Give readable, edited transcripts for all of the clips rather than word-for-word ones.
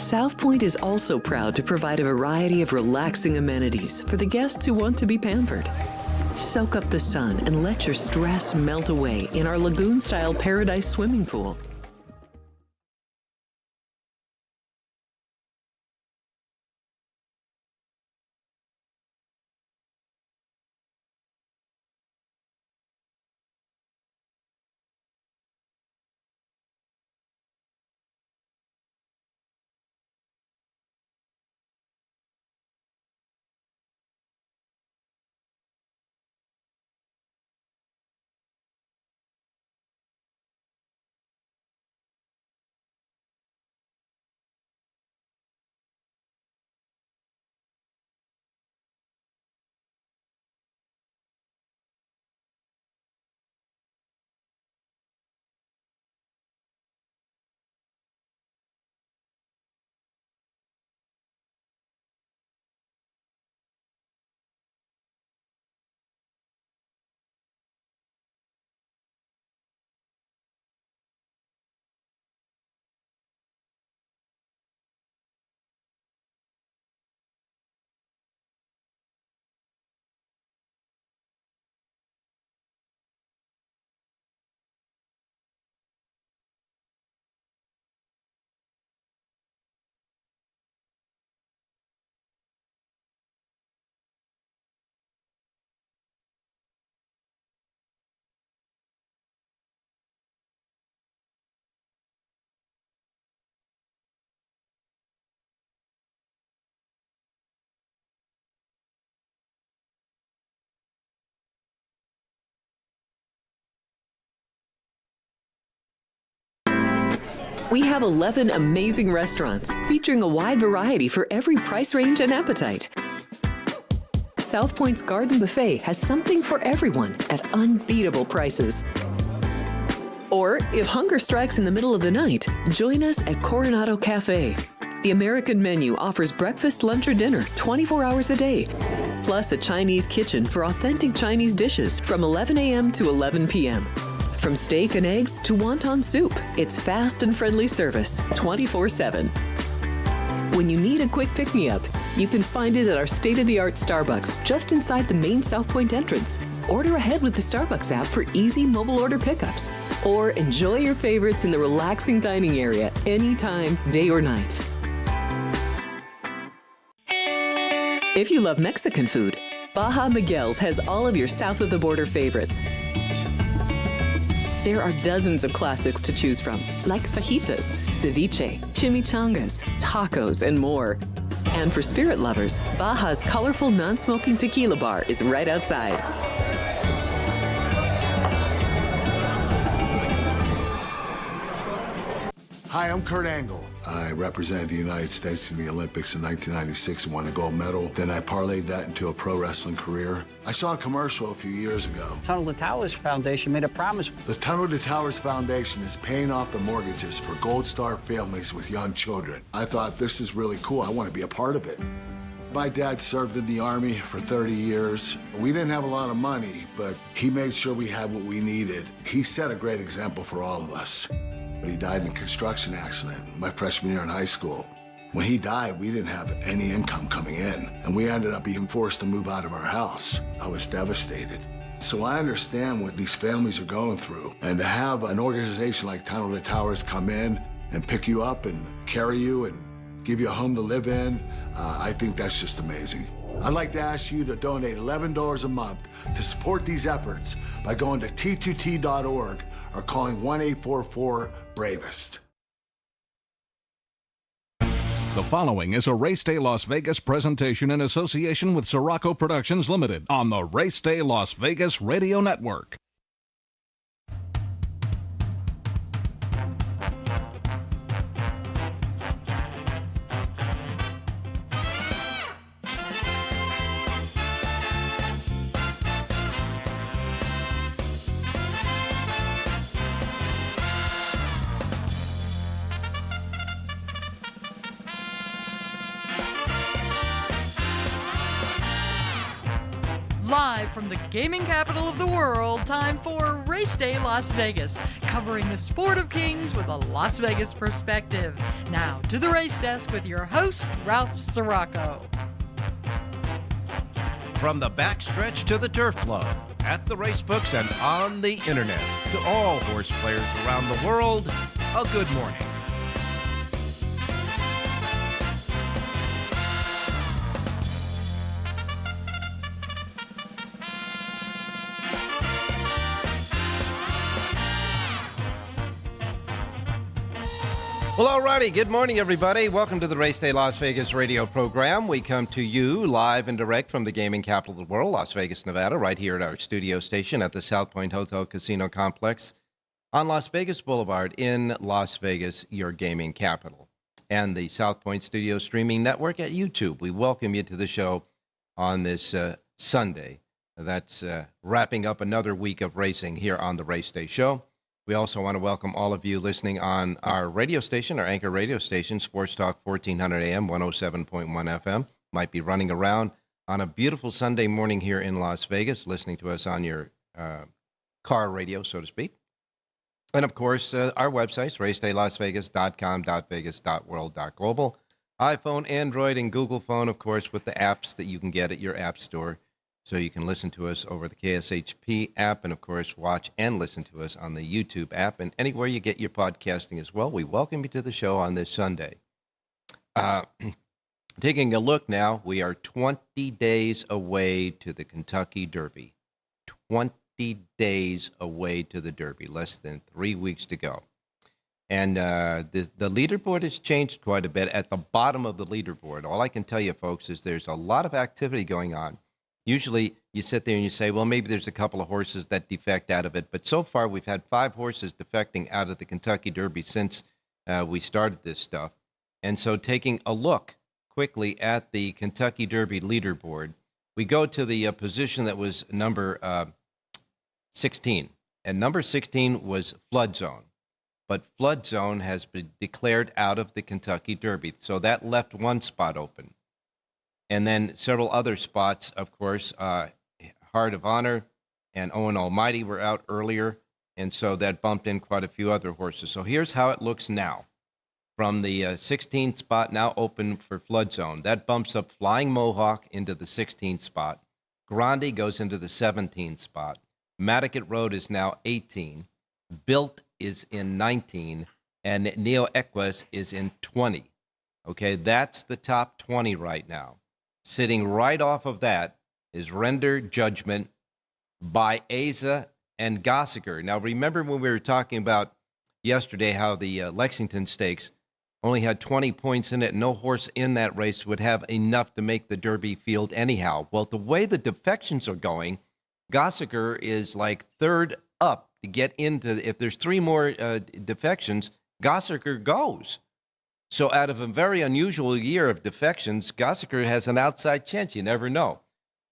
South Point is also proud to provide a variety of relaxing amenities for the guests who want to be pampered. Soak up the sun and let your stress melt away in our lagoon-style paradise swimming pool. We have 11 amazing restaurants featuring a wide variety for every price range and appetite. South Point's Garden Buffet has something for everyone at unbeatable prices. Or, if hunger strikes in the middle of the night, join us at Coronado Cafe. The American menu offers breakfast, lunch, or dinner 24 hours a day, plus a Chinese kitchen for authentic Chinese dishes from 11 a.m. to 11 p.m. From steak and eggs to wonton soup, it's fast and friendly service 24/7. When you need a quick pick-me-up, you can find it at our state-of-the-art Starbucks just inside the main South Point entrance. Order ahead with the Starbucks app for easy mobile order pickups. Or enjoy your favorites in the relaxing dining area anytime, day or night. If you love Mexican food, Baja Miguel's has all of your south-of-the-border favorites. There are dozens of classics to choose from, like fajitas, ceviche, chimichangas, tacos, and more. And for spirit lovers, Baja's colorful non-smoking tequila bar is right outside. Hi, I'm Kurt Angle. I represented the United States in the Olympics in 1996 and won a gold medal. Then I parlayed that into a pro wrestling career. I saw a commercial a few years ago. Tunnel to Towers Foundation made a promise. The Tunnel to Towers Foundation is paying off the mortgages for Gold Star families with young children. I thought, this is really cool. I want to be a part of it. My dad served in the Army for 30 years. We didn't have a lot of money, but he made sure we had what we needed. He set a great example for all of us. He died in a construction accident my freshman year in high school. When he died, we didn't have any income coming in, and we ended up being forced to move out of our house. I was devastated. So I understand what these families are going through, and to have an organization like Tunnel to Towers come in and pick you up and carry you and give you a home to live in, I think that's just amazing. I'd like to ask you to donate $11 a month to support these efforts by going to t2t.org or calling 1-844-BRAVEST. The following is a Race Day Las Vegas presentation in association with Siraco Productions Limited on the Race Day Las Vegas Radio Network. Live from the gaming capital of the world, time for Race Day Las Vegas, covering the sport of kings with a Las Vegas perspective. Now to the race desk with your host, Ralph Siraco. From the backstretch to the turf club, at the race books and on the internet, to all horse players around the world, a good morning. Well, all righty. Good morning, everybody. Welcome to the Race Day Las Vegas radio program. We come to you live and direct from the gaming capital of the world, Las Vegas, Nevada, right here at our studio station at the South Point Hotel Casino Complex on Las Vegas Boulevard in Las Vegas, your gaming capital, and the South Point Studio Streaming Network at YouTube. We welcome you to the show on this Sunday. That's wrapping up another week of racing here on the Race Day Show. We also want to welcome all of you listening on our radio station, our anchor radio station, Sports Talk 1400 AM, 107.1 FM. Might be running around on a beautiful Sunday morning here in Las Vegas, listening to us on your car radio, so to speak. And, of course, our websites, racedaylasvegas.com.vegas.world.global. iPhone, Android, and Google phone, of course, with the apps that you can get at your app store. So you can listen to us over the KSHP app and, of course, watch and listen to us on the YouTube app and anywhere you get your podcasting as well. We welcome you to the show on this Sunday. Taking a look now, we are 20 days away to the Kentucky Derby. 20 days away to the Derby, less than 3 weeks to go. And the leaderboard has changed quite a bit. At the bottom of the leaderboard, all I can tell you, folks, is there's a lot of activity going on. Usually you sit there and you say, well, maybe there's a couple of horses that defect out of it. But so far we've had 5 horses defecting out of the Kentucky Derby since we started this stuff. And so taking a look quickly at the Kentucky Derby leaderboard, we go to the position that was number 16. And number 16 was Flood Zone. But Flood Zone has been declared out of the Kentucky Derby. So that left one spot open. And then several other spots, of course, Heart of Honor and Owen Almighty were out earlier, and so that bumped in quite a few other horses. So here's how it looks now. From the 16th spot now open for Flood Zone, that bumps up Flying Mohawk into the 16th spot. Grande goes into the 17th spot. Matticat Road is now 18. Built is in 19, and Neo Equus is in 20. Okay, that's the top 20 right now. Sitting right off of that is Render Judgment by Asa and Gossiger. Now, remember when we were talking about yesterday how the Lexington Stakes only had 20 points in it, and no horse in that race would have enough to make the Derby field anyhow. Well, the way the defections are going, Gossiger is like third up to get into, if there's 3 more defections, Gossiger goes. So out of a very unusual year of defections, Gossiger has an outside chance. You never know.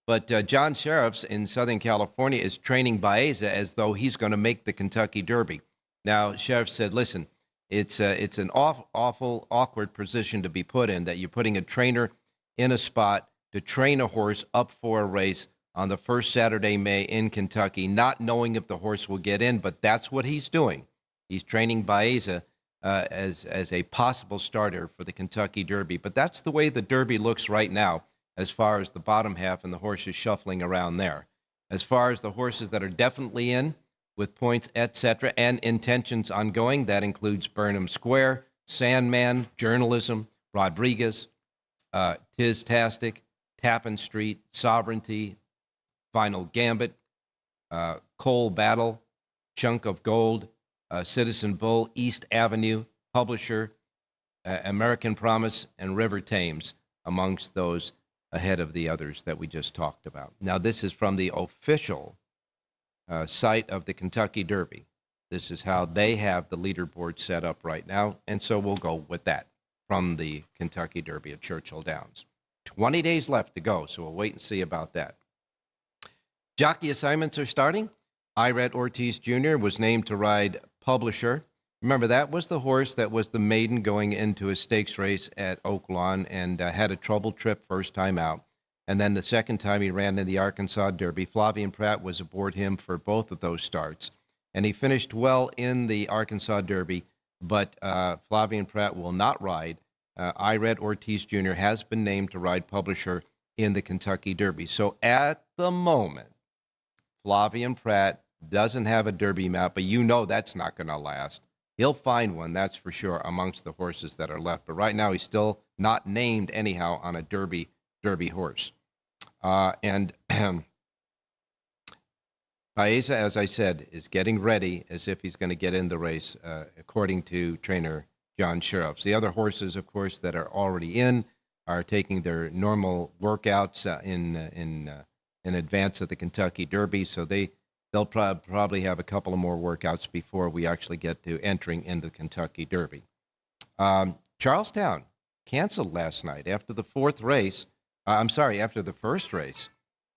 But John Sheriffs in Southern California is training Baeza as though he's going to make the Kentucky Derby. Now, Sheriff said, listen, it's an awful, awkward position to be put in, that you're putting a trainer in a spot to train a horse up for a race on the first Saturday, May in Kentucky, not knowing if the horse will get in, but that's what he's doing. He's training Baeza as a possible starter for the Kentucky Derby. But that's the way the Derby looks right now as far as the bottom half and the horses shuffling around there. As far as the horses that are definitely in with points, etc., and intentions ongoing, that includes Burnham Square, Sandman, Journalism, Rodriguez, Tiz-tastic, Tappan Street, Sovereignty, Final Gambit, Cole Battle, Chunk of Gold, Citizen Bull, East Avenue, Publisher, American Promise, and River Thames, amongst those ahead of the others that we just talked about. Now, this is from the official site of the Kentucky Derby. This is how they have the leaderboard set up right now, and so we'll go with that from the Kentucky Derby at Churchill Downs. 20 days left to go, so we'll wait and see about that. Jockey assignments are starting. Irat Ortiz Jr. was named to ride Publisher. Remember, that was the horse that was the maiden going into a stakes race at Oaklawn and had a troubled trip first time out. And then the second time he ran in the Arkansas Derby, Flavian Pratt was aboard him for both of those starts. and he finished well in the Arkansas Derby, but Flavien Prat will not ride. Ired Ortiz Jr. has been named to ride publisher in the Kentucky Derby. So at the moment, Flavien Prat doesn't have a Derby map, but you know that's not going to last. He'll find one, that's for sure, amongst the horses that are left. But right now, he's still not named anyhow on a Derby horse. And Baeza, as I said, is getting ready as if he's going to get in the race, according to trainer John Sheriffs. The other horses, of course, that are already in are taking their normal workouts in advance of the Kentucky Derby, so they'll probably have a couple of more workouts before we actually get to entering into the Kentucky Derby. Charlestown canceled last night after the first race.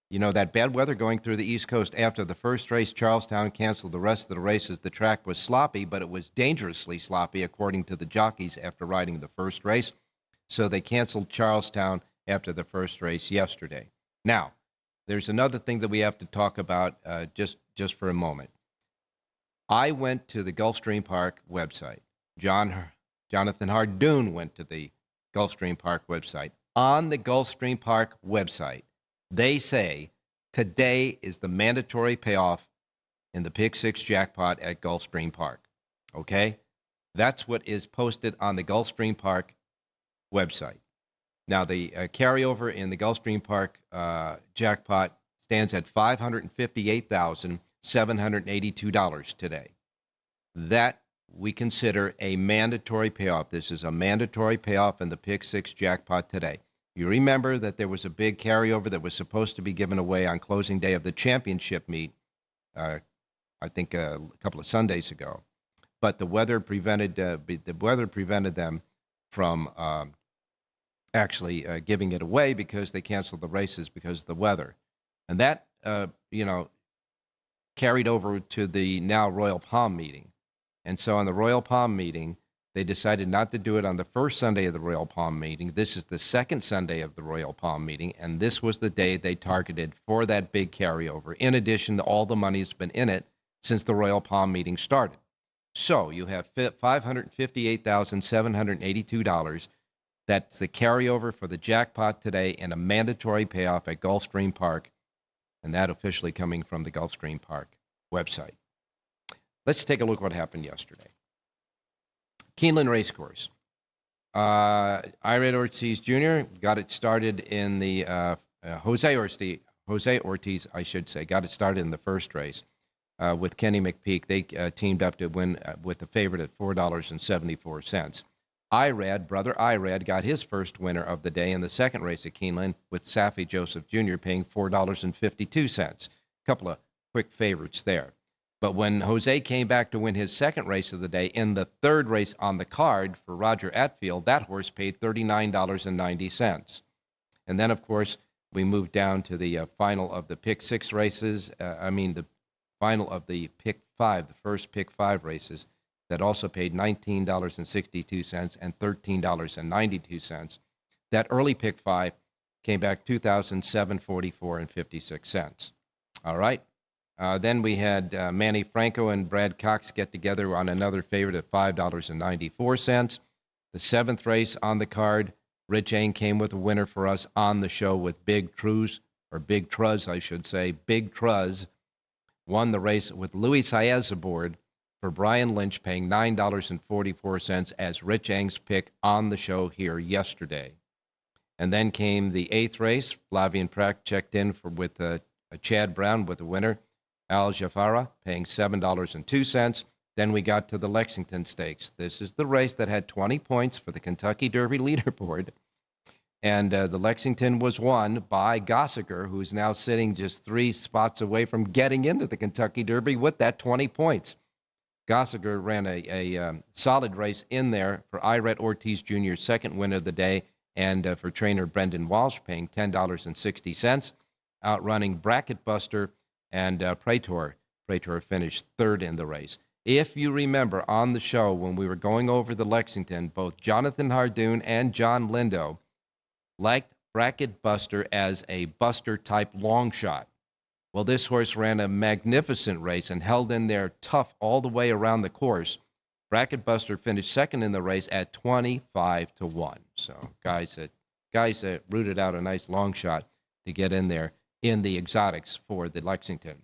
You know, that bad weather going through the East Coast. After the first race, Charlestown canceled the rest of the races. The track was sloppy, but it was dangerously sloppy, according to the jockeys, after riding the first race. So they canceled Charlestown after the first race yesterday. Now, there's another thing that we have to talk about just for a moment. I went to the Gulfstream Park website. Jonathan Hardoon went to the Gulfstream Park website. On the Gulfstream Park website, they say today is the mandatory payoff in the Pick 6 jackpot at Gulfstream Park. Okay? That's what is posted on the Gulfstream Park website. Now, the carryover in the Gulfstream Park jackpot stands at $558,782 today. That we consider a mandatory payoff. This is a mandatory payoff in the Pick 6 jackpot today. You remember that there was a big carryover that was supposed to be given away on closing day of the championship meet, I think a couple of Sundays ago, but the weather prevented them from actually giving it away because they canceled the races because of the weather, and that carried over to the now Royal Palm meeting, and so on the Royal Palm meeting. They decided not to do it on the first Sunday of the Royal Palm meeting. This is the second Sunday of the Royal Palm meeting, and this was the day they targeted for that big carryover, in addition to all the money that's been in it since the Royal Palm meeting started. So you have $558,782. That's the carryover for the jackpot today and a mandatory payoff at Gulfstream Park, and that officially coming from the Gulfstream Park website. Let's take a look at what happened yesterday. Keeneland Racecourse. Ired Ortiz Jr. got it started in the Jose Ortiz, I should say, got it started in the first race with Kenny McPeak. They teamed up to win with the favorite at $4.74. Brother Ired, got his first winner of the day in the second race at Keeneland with Safi Joseph Jr. paying $4.52. A couple of quick favorites there. But when Jose came back to win his second race of the day in the third race on the card for Roger Atfield, that horse paid $39.90. And then, of course, we moved down to the final of the Pick 6 races. The final of the Pick 5, the first Pick 5 races, that also paid $19.62 and $13.92. That early Pick 5 came back $2,744.56. All right. Then we had Manny Franco and Brad Cox get together on another favorite at $5.94. The seventh race on the card, Rich Eng came with a winner for us on the show with Big Truz, I should say. Big Truz won the race with Luis Saez aboard for Brian Lynch, paying $9.44 as Rich Eng's pick on the show here yesterday. And then came the eighth race. Flavien Prat checked in with Chad Brown with a winner. Al Jafara paying $7.02. Then we got to the Lexington Stakes. This is the race that had 20 points for the Kentucky Derby leaderboard. And the Lexington was won by Gossiger, who's now sitting just 3 spots away from getting into the Kentucky Derby with that 20 points. Gossiger ran a solid race in there for Ired Ortiz Jr.'s second win of the day, and for trainer Brendan Walsh, paying $10.60, outrunning Bracket Buster and Praetor. Praetor finished third in the race. If you remember on the show when we were going over the Lexington, both Jonathan Hardoon and John Lindo liked Bracket Buster as a Buster-type long shot. Well, this horse ran a magnificent race and held in there tough all the way around the course. Bracket Buster finished second in the race at 25-1. So guys that rooted out a nice long shot to get in there in the exotics for the Lexington.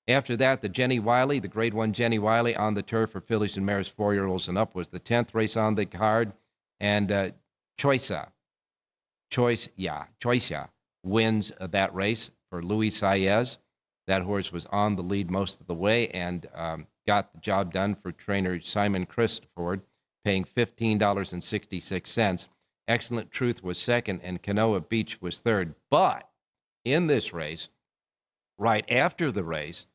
After that, the Jenny Wiley, the Grade 1 Jenny Wiley on the turf for fillies and mares 4-year-olds and up was the 10th race on the card. And Choicia wins that race for Luis Saez. That horse was on the lead most of the way and got the job done for trainer Simon Christopher, paying $15.66. Excellent Truth was second, and Canoa Beach was third. But in this race, right after the race,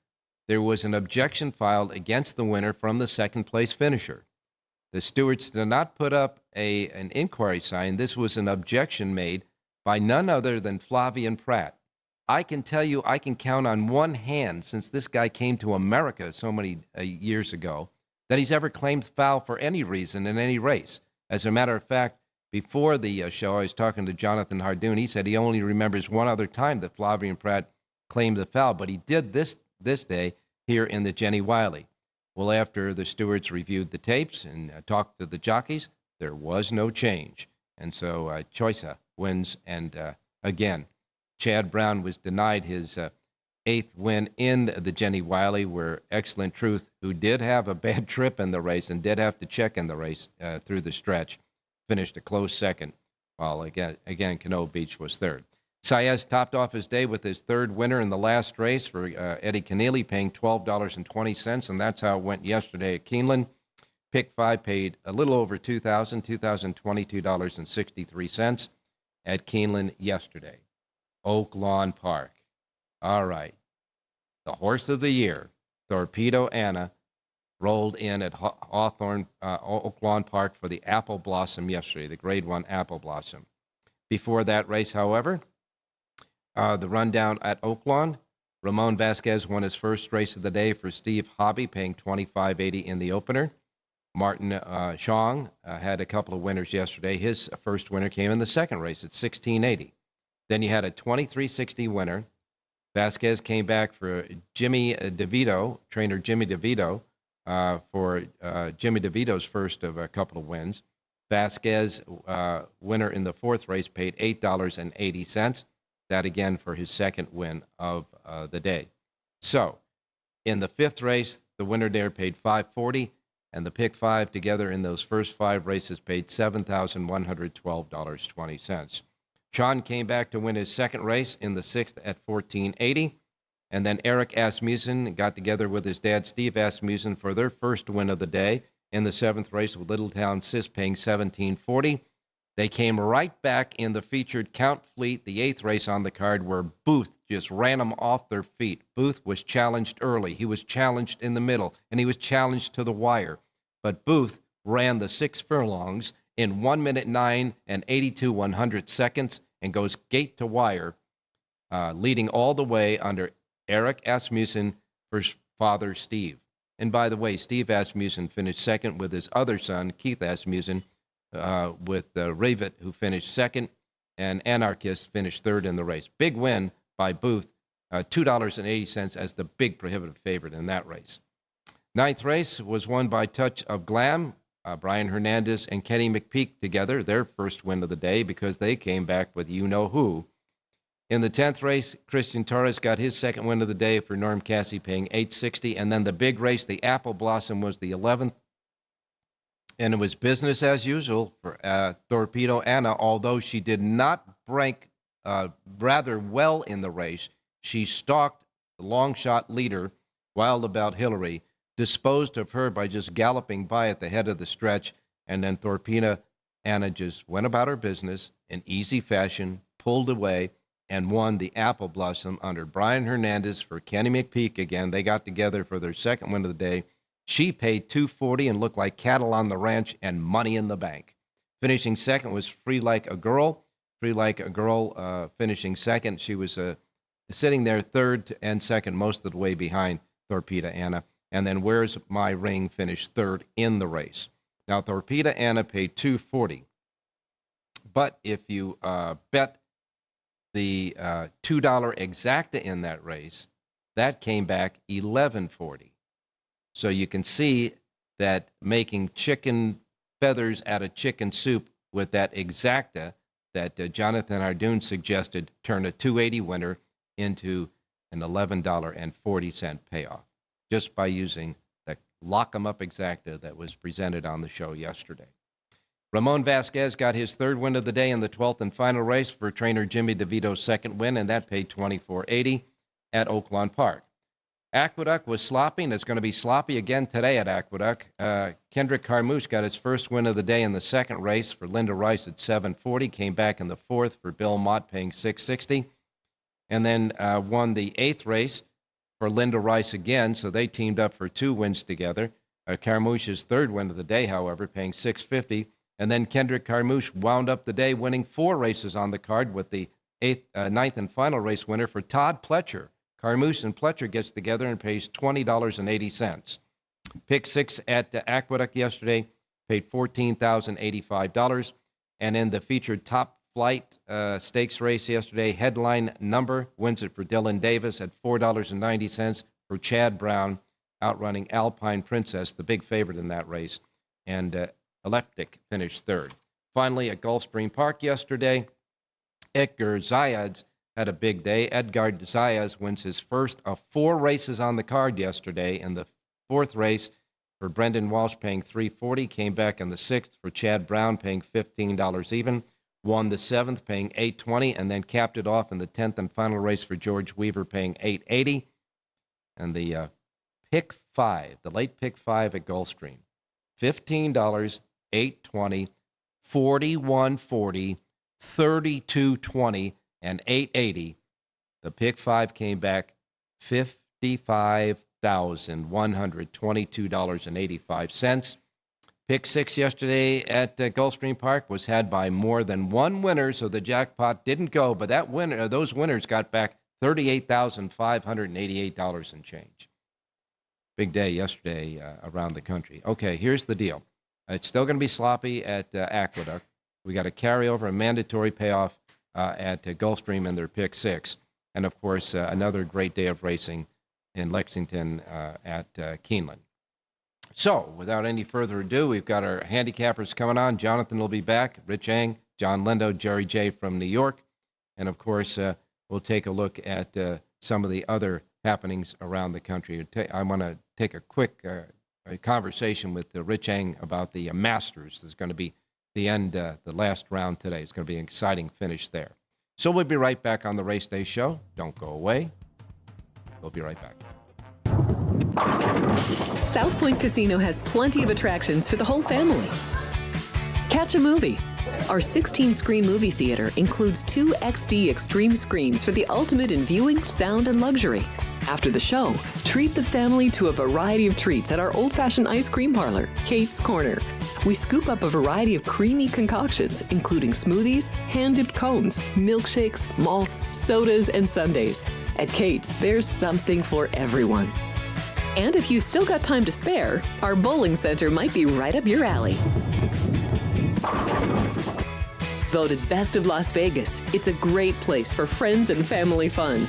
there was an objection filed against the winner from the second-place finisher. The stewards did not put up an inquiry sign. This was an objection made by none other than Flavian Pratt. I can tell you, I can count on one hand, since this guy came to America so many years ago, that he's ever claimed foul for any reason in any race. As a matter of fact, before the show, I was talking to Jonathan Hardoon. He said he only remembers one other time that Flavian Pratt claimed the foul, but he did this day here in the Jenny Wiley. Well, after the stewards reviewed the tapes and talked to the jockeys, there was no change. And so Choicia wins. And again, Chad Brown was denied his eighth win in the Jenny Wiley, where Excellent Truth, who did have a bad trip in the race and did have to check in the race through the stretch, finished a close second, while again Canoa Beach was third. Saez topped off his day with his third winner in the last race for Eddie Keneally, paying $12.20, and that's how it went yesterday at Keeneland. Pick 5 paid a little over $2,022.63 at Keeneland yesterday. Oak Lawn Park. All right. The horse of the year, Torpedo Anna, rolled in at Hawthorne, Oak Lawn Park for the Apple Blossom yesterday, the Grade 1 Apple Blossom. Before that race, however, the rundown at Oak Lawn, Ramon Vasquez won his first race of the day for Steve Hobby, paying $25.80 in the opener. Martin Chong had a couple of winners yesterday. His first winner came in the second race at $16.80. Then you had a $23.60 winner. Vasquez came back for Jimmy DeVito, trainer Jimmy DeVito, for Jimmy DeVito's first of a couple of wins. Vasquez, winner in the fourth race, paid $8.80. That again for his second win of the day. So in the fifth race, the winner there paid $5.40, and the pick 5 together in those first 5 races paid $7,112.20. Sean came back to win his second race in the sixth at $14.80. And then Eric Asmussen got together with his dad, Steve Asmussen, for their first win of the day in the seventh race with Littletown Sis, paying $17.40. They came right back in the featured Count Fleet, the eighth race on the card, where Booth just ran them off their feet. Booth was challenged early. He was challenged in the middle, and he was challenged to the wire. But Booth ran the 6 furlongs in 1 minute 9 and 82 seconds and goes gate to wire, leading all the way under Eric Asmussen for his father, Steve. And by the way, Steve Asmussen finished second with his other son, Keith Asmussen, with Ravet, who finished second, and Anarchist finished third in the race. Big win by Booth, $2.80 as the big prohibitive favorite in that race. Ninth race was won by Touch of Glam. Brian Hernandez and Kenny McPeak together, their first win of the day, because they came back with you-know-who. In the 10th race, Christian Torres got his second win of the day for Norm Cassie, paying $8.60. And then the big race, the Apple Blossom, was the 11th. And it was business as usual for Torpedo Anna, although she did not rank rather well in the race. She stalked the long shot leader, Wild About Hillary, disposed of her by just galloping by at the head of the stretch, and then Torpedo Anna just went about her business in easy fashion, pulled away, and won the Apple Blossom under Brian Hernandez for Kenny McPeak again. They got together for their second win of the day. She paid $2.40 and looked like cattle on the ranch and money in the bank. Finishing second was Free Like a Girl. Free Like a Girl finishing second. She was sitting there third and second most of the way behind Torpedo Anna. And then Where's My Ring finished third in the race. Now, Torpedo Anna paid $2.40. But if you bet the $2 exacta in that race, That came back 1140. So you can see that making chicken feathers out of chicken soup with that exacta that Jonathan Hardoon suggested turn a 280 winner into an $11.40 payoff just by using the lock 'em up exacta that was presented on the show yesterday. Ramon Vasquez got his third win of the day in the 12th and final race for trainer Jimmy DeVito's second win, and that paid $24.80 at Oaklawn Park. Aqueduct was sloppy, and it's going to be sloppy again today at Aqueduct. Kendrick Carmouche got his first win of the day in the second race for Linda Rice at 740, came back in the fourth for Bill Mott, paying $660, and then won the eighth race for Linda Rice again, so they teamed up for 2 wins together. Carmouche's third win of the day, however, paying $650, and then Kendrick Carmouche wound up the day winning 4 races on the card with the ninth and final race winner for Todd Pletcher. Carmouche and Pletcher gets together and pays $20.80. Pick 6 at Aqueduct yesterday paid $14,085. And in the featured Top Flight stakes race yesterday, headline number wins it for Dylan Davis at $4.90 for Chad Brown, outrunning Alpine Princess, the big favorite in that race. And Electric finished third. Finally, at Gulfstream Park yesterday, Edgar Zayas had a big day. Edgar Zayas wins his first of 4 races on the card yesterday. In the fourth race for Brendan Walsh, paying $340, came back in the sixth for Chad Brown, paying $15 even, won the seventh, paying $820, and then capped it off in the 10th and final race for George Weaver, paying $880. And the pick 5, the late pick 5 at Gulfstream, $15, $820, $41.40, $32.20, and $880. The pick 5 came back $55,122.85. Pick 6 yesterday at Gulfstream Park was had by more than one winner, so the jackpot didn't go, but that winner, those winners got back $38,588 and change. Big day yesterday around the country. Okay, here's the deal. It's still going to be sloppy at Aqueduct. We got a carryover, a mandatory payoff at Gulfstream in their pick 6. And, of course, another great day of racing in Lexington at Keeneland. So, without any further ado, we've got our handicappers coming on. Jonathan will be back, Rich Eng, John Lindo, Jerry J. from New York. And, of course, we'll take a look at some of the other happenings around the country. I want to take a quick conversation with Rich Eng about the Masters. There's going to be the last round today. It's going to be an exciting finish there. So we'll be right back on the Race Day Show. Don't go away. We'll be right back. South Point Casino has plenty of attractions for the whole family. Catch a movie. Our 16-screen movie theater includes 2 XD Extreme screens for the ultimate in viewing, sound, and luxury. After the show, treat the family to a variety of treats at our old-fashioned ice cream parlor, Kate's Corner. We scoop up a variety of creamy concoctions, including smoothies, hand-dipped cones, milkshakes, malts, sodas, and sundaes. At Kate's, there's something for everyone. And if you still got time to spare, our bowling center might be right up your alley. Voted Best of Las Vegas, it's a great place for friends and family fun.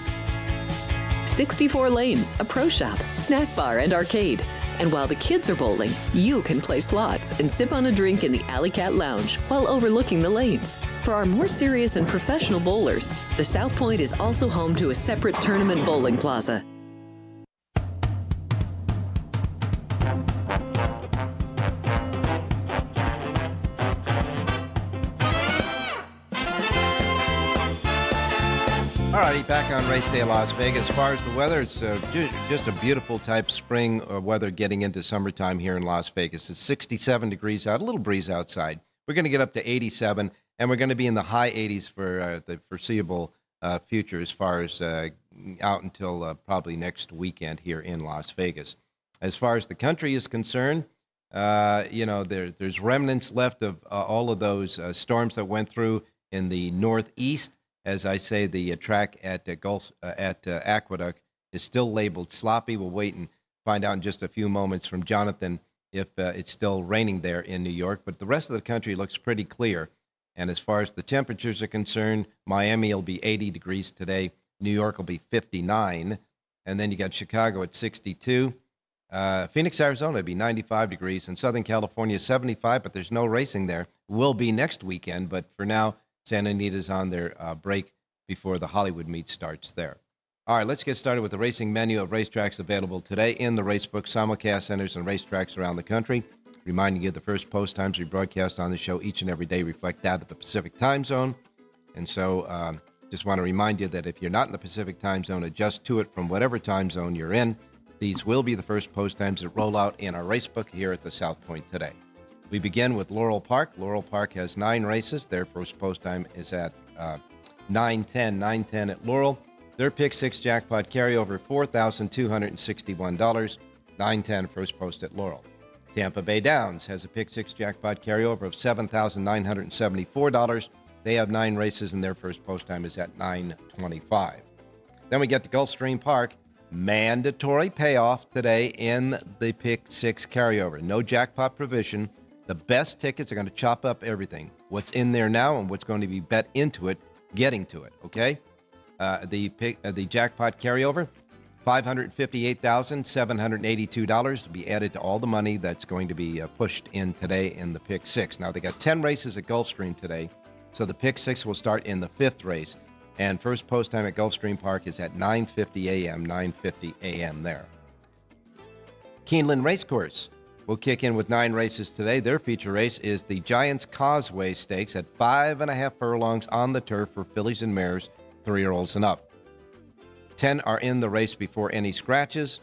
64 lanes, a pro shop, snack bar, and arcade. And while the kids are bowling, you can play slots and sip on a drink in the Alley Cat Lounge while overlooking the lanes. For our more serious and professional bowlers, the South Point is also home to a separate tournament bowling plaza. All righty, back on Race Day Las Vegas. As far as the weather, it's just a beautiful type spring weather getting into summertime here in Las Vegas. It's 67 degrees out, a little breeze outside. We're going to get up to 87, and we're going to be in the high 80s for the foreseeable future as far as out until probably next weekend here in Las Vegas. As far as the country is concerned, there's remnants left of all of those storms that went through in the northeast. As I say, the track at Aqueduct is still labeled sloppy. We'll wait and find out in just a few moments from Jonathan if it's still raining there in New York. But the rest of the country looks pretty clear. And as far as the temperatures are concerned, Miami will be 80 degrees today. New York will be 59. And then you got Chicago at 62. Phoenix, Arizona would be 95 degrees. And Southern California, 75, but there's no racing there. Will be next weekend, but for now, Santa Anita's on their break before the Hollywood meet starts there. All right, let's get started with the racing menu of racetracks available today in the Racebook, simulcast centers and racetracks around the country. Reminding you the first post times we broadcast on the show each and every day reflect that of the Pacific time zone. And so just want to remind you that if you're not in the Pacific time zone, adjust to it from whatever time zone you're in. These will be the first post times that roll out in our racebook here at the South Point today. We begin with Laurel Park. Laurel Park has 9 races. Their first post time is at 9:10. 9:10 at Laurel. Their pick 6 jackpot carryover, $4,261. 9:10 first post at Laurel. Tampa Bay Downs has a pick 6 jackpot carryover of $7,974. They have 9 races, and their first post time is at 9:25. Then we get to Gulfstream Park. Mandatory payoff today in the pick 6 carryover. No jackpot provision. The best tickets are going to chop up everything. What's in there now and what's going to be bet into it, getting to it, okay? The jackpot carryover, $558,782 to be added to all the money that's going to be pushed in today in the pick 6. Now, they got 10 races at Gulfstream today, so the pick 6 will start in the 5th race. And first post time at Gulfstream Park is at 9:50 a.m., 9:50 a.m. there. Keeneland Racecourse will kick in with 9 races today. Their feature race is the Giants Causeway Stakes at 5.5 furlongs on the turf for fillies and mares, 3-year-olds and up. 10 are in the race before any scratches,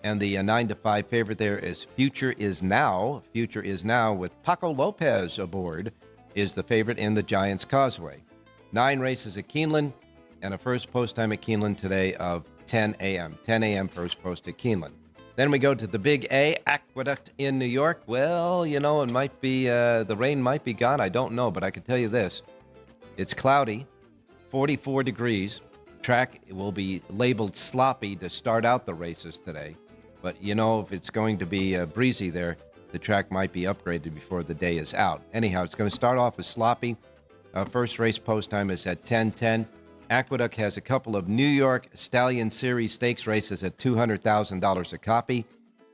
and the 9-5 favorite there is Future Is Now. Future Is Now with Paco Lopez aboard is the favorite in the Giants Causeway. 9 races at Keeneland, and a first post time at Keeneland today of 10 a.m. 10 a.m. first post at Keeneland. Then we go to the Big A, Aqueduct in New York. Well, you know, it might be, the rain might be gone. I don't know, but I can tell you this. It's cloudy, 44 degrees. Track will be labeled sloppy to start out the races today. But, you know, if it's going to be breezy there, the track might be upgraded before the day is out. Anyhow, it's going to start off as sloppy. First race post time is at 10:10. Aqueduct has a couple of New York Stallion Series stakes races at $200,000 a copy.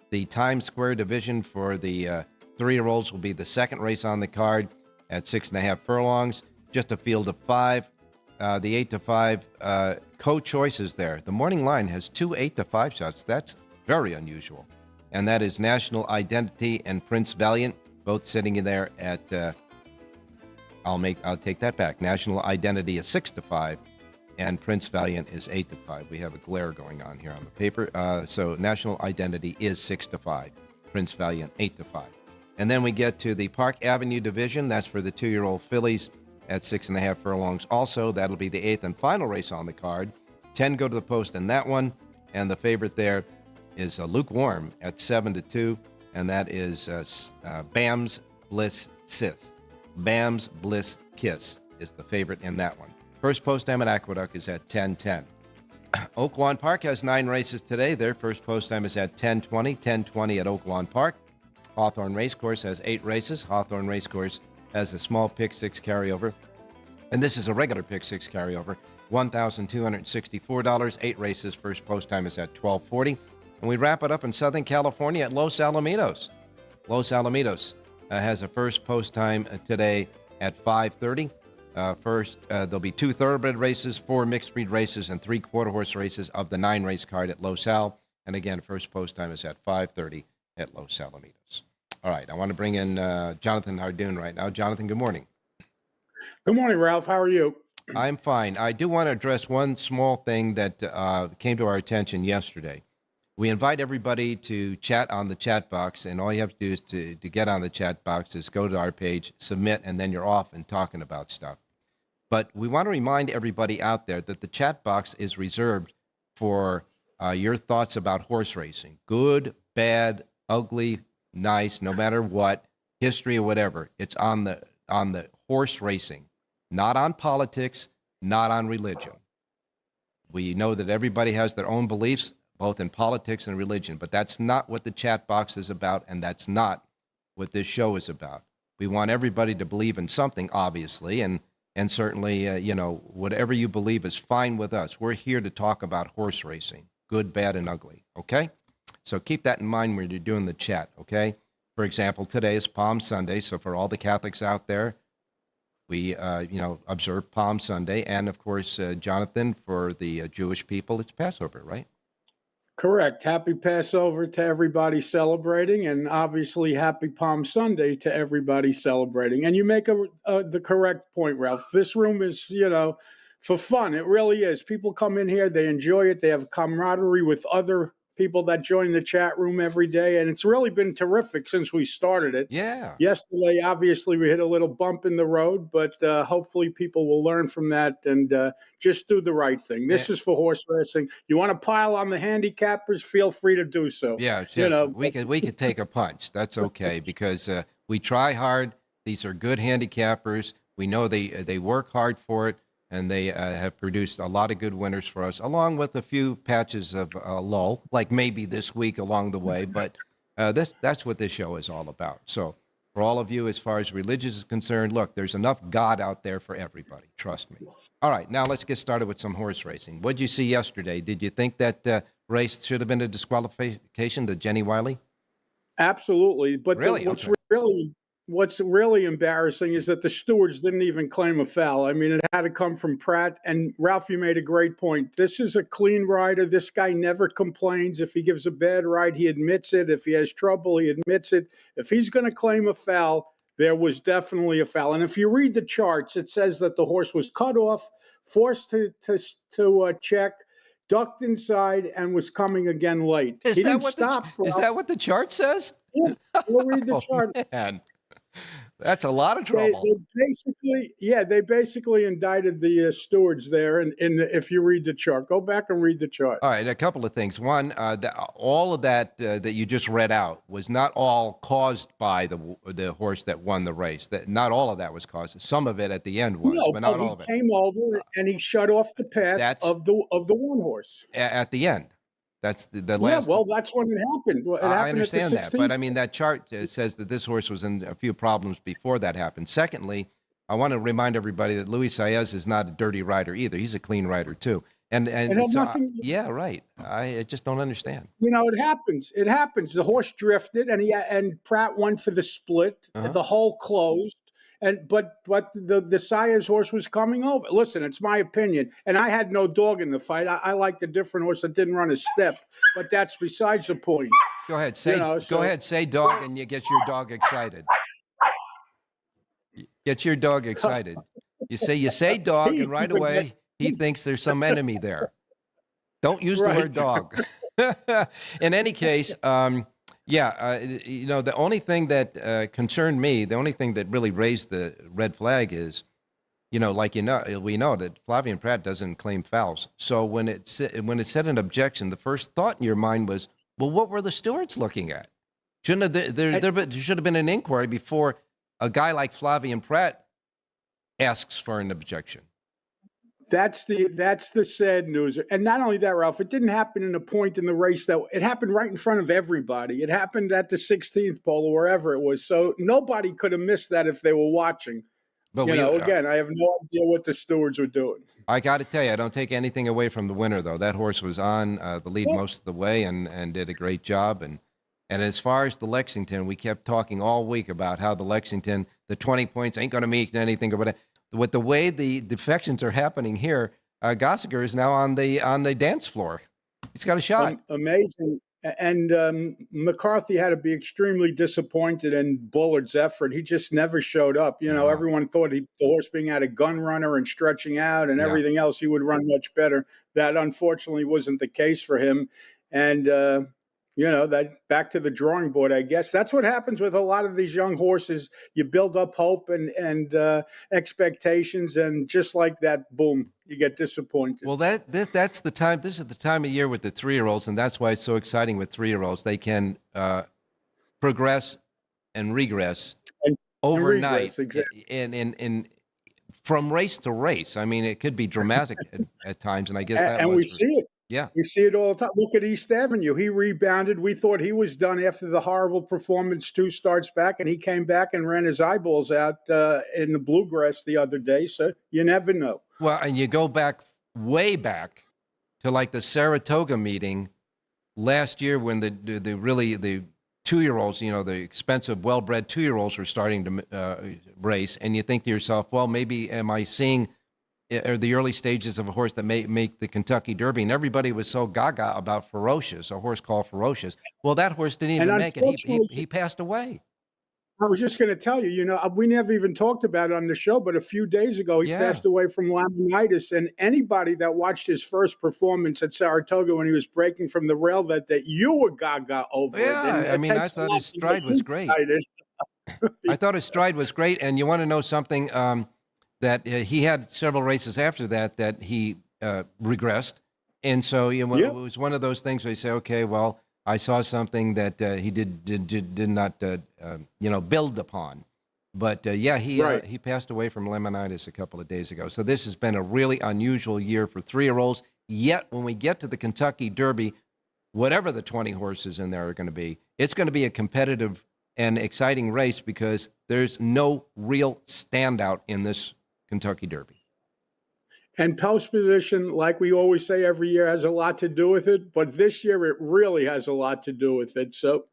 The Times Square division for the 3-year-olds will be the second race on the card at 6.5 furlongs. Just a field of 5. The 8-5 co-choices there. The morning line has 2 8-5 shots. That's very unusual. And that is National Identity and Prince Valiant, both sitting in there at... I'll take that back. National Identity is 6-5, and Prince Valiant is 8-5. We have a glare going on here on the paper. So National Identity is 6-5. Prince Valiant 8-5. And then we get to the Park Avenue division. That's for the 2-year-old fillies at 6.5 furlongs. Also, that'll be the 8th and final race on the card. 10 go to the post in that one, and the favorite there is Lukewarm at 7-2, and that is Bam's Bliss Kiss. Bam's Bliss Kiss is the favorite in that one. First post time at Aqueduct is at 10:10. Oak Lawn Park has 9 races today. Their first post time is at 10:20. 10:20 at Oak Lawn Park. Hawthorne Racecourse has 8 races. Hawthorne Racecourse has a small pick 6 carryover. And this is a regular pick 6 carryover. $1,264. 8 races. First post time is at 12:40. And we wrap it up in Southern California at Los Alamitos. Los Alamitos has a first post time today at 5:30. First, there'll be 2 thoroughbred races, 4 mixed breed races, and 3 quarter-horse races of the 9-race card at Los Al. And again, first post time is at 5:30 at Los Alamitos. All right, I want to bring in Jonathan Hardoon right now. Jonathan, good morning. Good morning, Ralph. How are you? I'm fine. I do want to address one small thing that came to our attention yesterday. We invite everybody to chat on the chat box, and all you have to do is to get on the chat box is go to our page, submit, and then you're off and talking about stuff. But we want to remind everybody out there that the chat box is reserved for your thoughts about horse racing. Good, bad, ugly, nice, no matter what, history or whatever. It's on the horse racing, not on politics, not on religion. We know that everybody has their own beliefs, both in politics and religion, but that's not what the chat box is about, and that's not what this show is about. We want everybody to believe in something, obviously, and certainly, whatever you believe is fine with us. We're here to talk about horse racing. good, bad, and ugly, okay? So keep that in mind when you're doing the chat, okay? For example, today is Palm Sunday, so for all the Catholics out there, we, observe Palm Sunday. And, of course, Jonathan, for the Jewish people, it's Passover, right? Correct. Happy Passover to everybody celebrating, and obviously happy Palm Sunday to everybody celebrating. And you make the correct point, Ralph. This room is, for fun. It really is. People come in here, they enjoy it. They have camaraderie with other people that join the chat room every day. And it's really been terrific since we started it. Yeah. Yesterday, obviously, we hit a little bump in the road, but hopefully people will learn from that and just do the right thing. This is for horse racing. You want to pile on the handicappers, feel free to do so. Yeah, we could take a punch. That's okay because we try hard. These are good handicappers. We know they work hard for it, and they have produced a lot of good winners for us, along with a few patches of lull, like maybe this week along the way. But that's what this show is all about. So for all of you, as far as religious is concerned, look, there's enough God out there for everybody. Trust me. All right, now let's get started with some horse racing. What did you see yesterday? Did you think that race should have been a disqualification to Jenny Wiley? Absolutely. But Really? what's really embarrassing is that the stewards didn't even claim a foul. I mean, it had to come from Pratt. And Ralph, you made a great point. This is a clean rider. This guy never complains. If he gives a bad ride, he admits it. If he has trouble, he admits it. If he's going to claim a foul, there was definitely a foul. And if you read the charts, it says that the horse was cut off, forced to check, ducked inside, and was coming again late. Is that what the chart says? Yeah, we'll read the chart. Man. That's a lot of trouble. They basically indicted the stewards there. And if you read the chart, go back and read the chart. All right, a couple of things. One, all of that that you just read out was not all caused by the horse that won the race. Not all of that was caused. Some of it at the end was, but not all of it. He came over and he shut off the path of the one horse at the end. That's the last. Yeah, well, that's when it happened. I understand that, but I mean that chart says that this horse was in a few problems before that happened. Secondly, I want to remind everybody that Luis Saez is not a dirty rider either. He's a clean rider too. Yeah, right. I just don't understand. It happens. It happens. The horse drifted, and Pratt went for the split. The hole closed. But the Saez horse was coming over. Listen, it's my opinion, and I had no dog in the fight. I liked a different horse that didn't run a step, but that's besides the point. Go ahead, say dog, and you get your dog excited. Get your dog excited. You say dog, and right away he thinks there's some enemy there. Don't use the word dog. In any case. The only thing that concerned me, the only thing that really raised the red flag is, we know that Flavien Prat doesn't claim fouls. So when it said an objection, the first thought in your mind was, well, what were the stewards looking at? There should have been an inquiry before a guy like Flavien Prat asks for an objection. That's the sad news. And not only that, Ralph, it didn't happen in a point in the race it happened right in front of everybody. It happened at the 16th pole or wherever it was. So nobody could have missed that if they were watching. But again, I have no idea what the stewards were doing. I got to tell you, I don't take anything away from the winner, though. That horse was on the lead most of the way and did a great job. And as far as the Lexington, we kept talking all week about how the Lexington, the 20 points ain't going to mean anything about it. With the way the defections are happening here, Gossiger is now on the dance floor. He's got a shot. Amazing. And McCarthy had to be extremely disappointed in Bullard's effort. He just never showed up. Everyone thought the horse being at a gun runner and stretching out and everything else, he would run much better. That unfortunately wasn't the case for him. And that back to the drawing board, I guess. That's what happens with a lot of these young horses. You build up hope and expectations, and just like that, boom, you get disappointed. Well, that's the time. This is the time of year with the 3-year-olds, and that's why it's so exciting with 3-year-olds. They can progress and regress overnight, and from race to race. I mean, it could be dramatic at times, and I guess we see it. Yeah. We see it all the time. Look at East Avenue. He rebounded. We thought he was done after the horrible performance 2 starts back, and he came back and ran his eyeballs out in the bluegrass the other day. So you never know. Well, and you go back, way back, to like the Saratoga meeting last year when the 2-year-olds, the expensive, well-bred 2-year-olds were starting to race, and you think to yourself, well, maybe am I seeing the early stages of a horse that may make the Kentucky Derby? And everybody was so gaga about Ferocious, a horse called Ferocious. Well, that horse didn't even make it. He passed away. I was just going to tell you, we never even talked about it on the show, but a few days ago, he passed away from laminitis. And anybody that watched his first performance at Saratoga when he was breaking from the rail, that you were gaga over it. Yeah, I thought his stride was great. I thought his stride was great. And you want to know something, that he had several races after that he regressed. And so it was one of those things where you say, okay, well, I saw something that he did not, build upon. But, he passed away from laminitis a couple of days ago. So this has been a really unusual year for 3-year-olds. Yet when we get to the Kentucky Derby, whatever the 20 horses in there are going to be, it's going to be a competitive and exciting race because there's no real standout in this Kentucky Derby. And post position, like we always say every year, has a lot to do with it. But this year, it really has a lot to do with it. So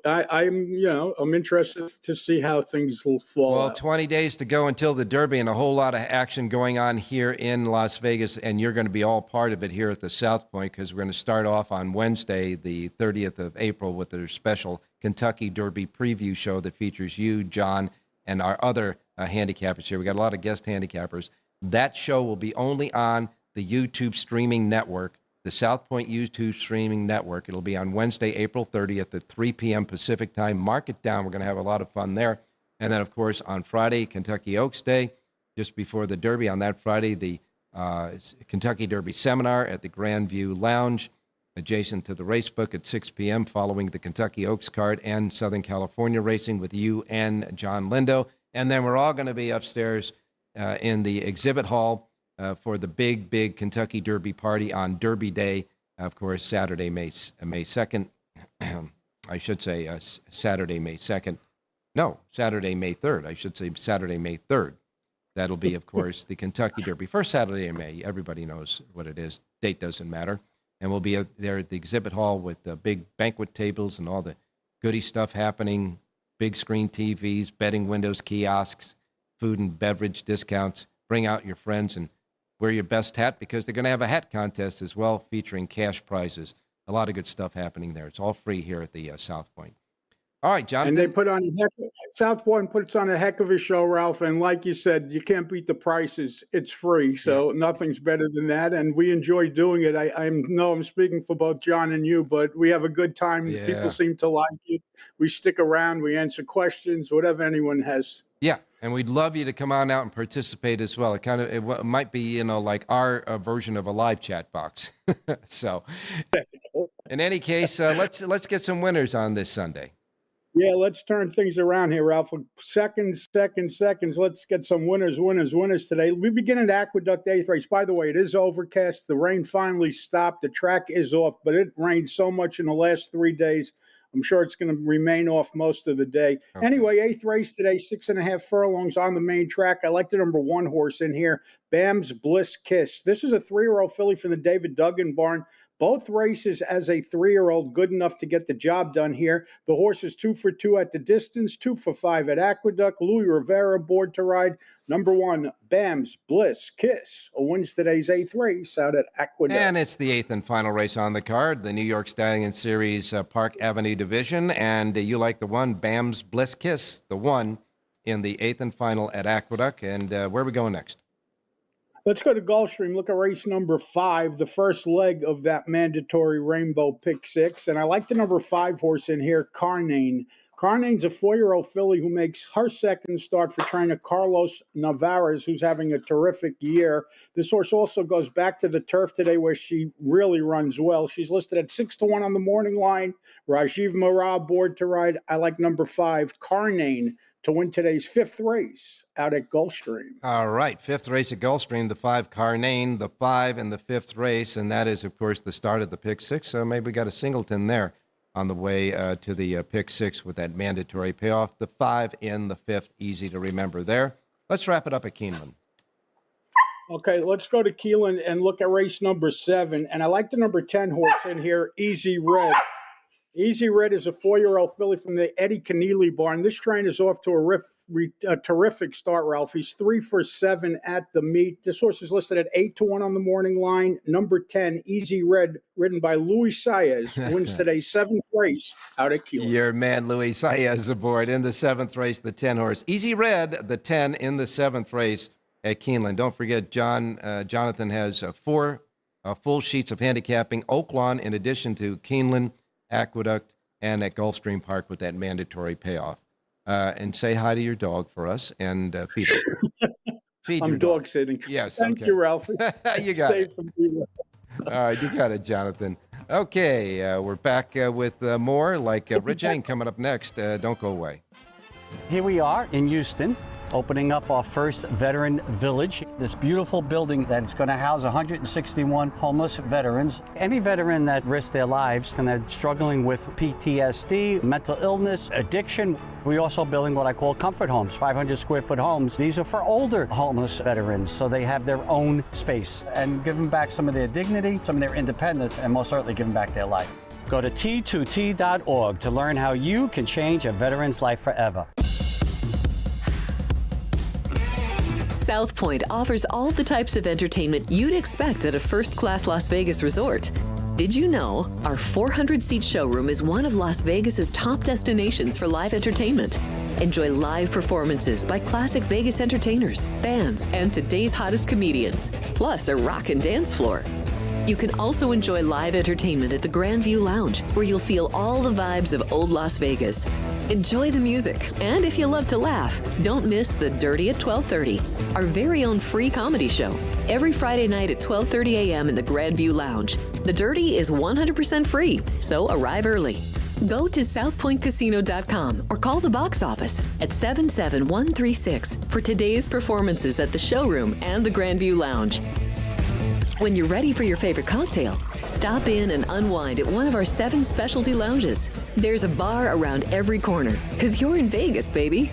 I'm interested to see how things will fall out. 20 days to go until the Derby, and a whole lot of action going on here in Las Vegas. And you're going to be all part of it here at the South Point, because we're going to start off on Wednesday, the 30th of April, with their special Kentucky Derby preview show that features you, John, and our other handicappers here. We got a lot of guest handicappers. That show will be only on the YouTube streaming network, the South Point YouTube streaming network. It'll be on Wednesday, April 30th at 3 p.m. Pacific time. Mark it down. We're going to have a lot of fun there. And then, of course, on Friday, Kentucky Oaks Day, just before the Derby. On that Friday, the Kentucky Derby seminar at the Grandview Lounge, adjacent to the race book at 6 p.m., following the Kentucky Oaks card and Southern California racing with you and John Lindo. And then we're all going to be upstairs in the exhibit hall for the big Kentucky Derby party on Derby Day, of course, Saturday, May 2nd. I should say Saturday, May 2nd. No, Saturday, May 3rd. I should say Saturday, May 3rd. That'll be, of course, the Kentucky Derby. First Saturday in May. Everybody knows what it is. Date doesn't matter. And we'll be there at the exhibit hall with the big banquet tables and all the goody stuff happening, big screen TVs, betting windows, kiosks, food and beverage discounts. Bring out your friends and wear your best hat, because they're going to have a hat contest as well, featuring cash prizes. A lot of good stuff happening there. It's all free here at the South Point. All right, Jonathan. And they put on South Point puts on a heck of a show, Ralph. And like you said, you can't beat the prices. It's free, so nothing's better than that. And we enjoy doing it. I'm speaking for both John and you, but we have a good time. Yeah. People seem to like it. We stick around. We answer questions, whatever anyone has. Yeah, and we'd love you to come on out and participate as well. It might be, like our version of a live chat box. So, in any case, let's get some winners on this Sunday. Yeah, let's turn things around here, Ralph. Seconds. Let's get some winners today. We begin at Aqueduct 8th race. By the way, it is overcast. The rain finally stopped. The track is off, but it rained so much in the last 3 days. I'm sure it's going to remain off most of the day. Okay. Anyway, 8th race today, 6.5 furlongs on the main track. I like the number 1 horse in here, Bam's Bliss Kiss. This is a 3-year-old filly from the David Duggan barn. Both races as a 3-year-old, good enough to get the job done here. The horse is 2 for 2 at the distance, 2 for 5 at Aqueduct. Louis Rivera aboard to ride. Number 1, Bam's Bliss Kiss wins today's 8th race out at Aqueduct. And it's the 8th and final race on the card, the New York Stallion Series Park Avenue Division. And you like the one, Bam's Bliss Kiss, the one in the 8th and final at Aqueduct. And where are we going next? Let's go to Gulfstream. Look at race number 5, the first leg of that mandatory Rainbow Pick 6. And I like the number 5 horse in here, Carnane. Carnane's a 4-year-old filly who makes her second start for trainer Carlos Navarez, who's having a terrific year. This horse also goes back to the turf today, where she really runs well. She's listed at 6-1 on the morning line. Rajiv Mara aboard to ride. I like number 5, Carnane, to win today's 5th race out at Gulfstream. All right, 5th race at Gulfstream, the 5 Carnane, the 5 in the 5th race, and that is, of course, the start of the Pick 6. So maybe we got a singleton there on the way to the Pick 6 with that mandatory payoff. The 5 in the 5th, easy to remember there. Let's wrap it up at Keeneland. Okay, let's go to Keelan and look at race number 7. And I like the number 10 horse in here, Easy Red. Easy Red is a 4-year-old filly from the Eddie Keneally barn. This train is off to a terrific start, Ralph. He's 3 for 7 at the meet. This horse is listed at 8-1 on the morning line. Number 10, Easy Red, ridden by Luis Saez, wins today's 7th race out at Keelan. Your man, Luis Saez, aboard in the 7th race, the 10 horse. Easy Red, the 10 in the 7th race at Keeneland. Don't forget, Jonathan has 4 full sheets of handicapping. Oaklawn, in addition to Keeneland, Aqueduct, and at Gulfstream Park with that mandatory payoff. And say hi to your dog for us and feed him. Feed I'm your dog sitting. Yes. Thank okay. you, Ralph. You got it. it. All right, you got it, Jonathan. Okay, we're back with more, like Rich Eng coming up next. Don't go away. Here we are in Houston, opening up our first veteran village. This beautiful building that is going to house 161 homeless veterans. Any veteran that risks their lives and they're struggling with PTSD, mental illness, addiction. We're also building what I call comfort homes, 500 square foot homes. These are for older homeless veterans, so they have their own space and give them back some of their dignity, some of their independence, and most certainly give them back their life. Go to T2T.org to learn how you can change a veteran's life forever. South Point offers all the types of entertainment you'd expect at a first-class Las Vegas resort. Did you know our 400-seat showroom is one of Las Vegas's top destinations for live entertainment? Enjoy live performances by classic Vegas entertainers, bands, and today's hottest comedians, plus a rock and dance floor. You can also enjoy live entertainment at the Grandview Lounge, where you'll feel all the vibes of old Las Vegas. Enjoy the music, and if you love to laugh, don't miss The Dirty at 12:30, our very own free comedy show, every Friday night at 12:30 a.m. in the Grandview Lounge. The Dirty is 100% free, so arrive early. Go to southpointcasino.com or call the box office at 77136 for today's performances at the showroom and the Grandview Lounge. When you're ready for your favorite cocktail, stop in and unwind at one of our 7 specialty lounges. There's a bar around every corner, because you're in Vegas, baby.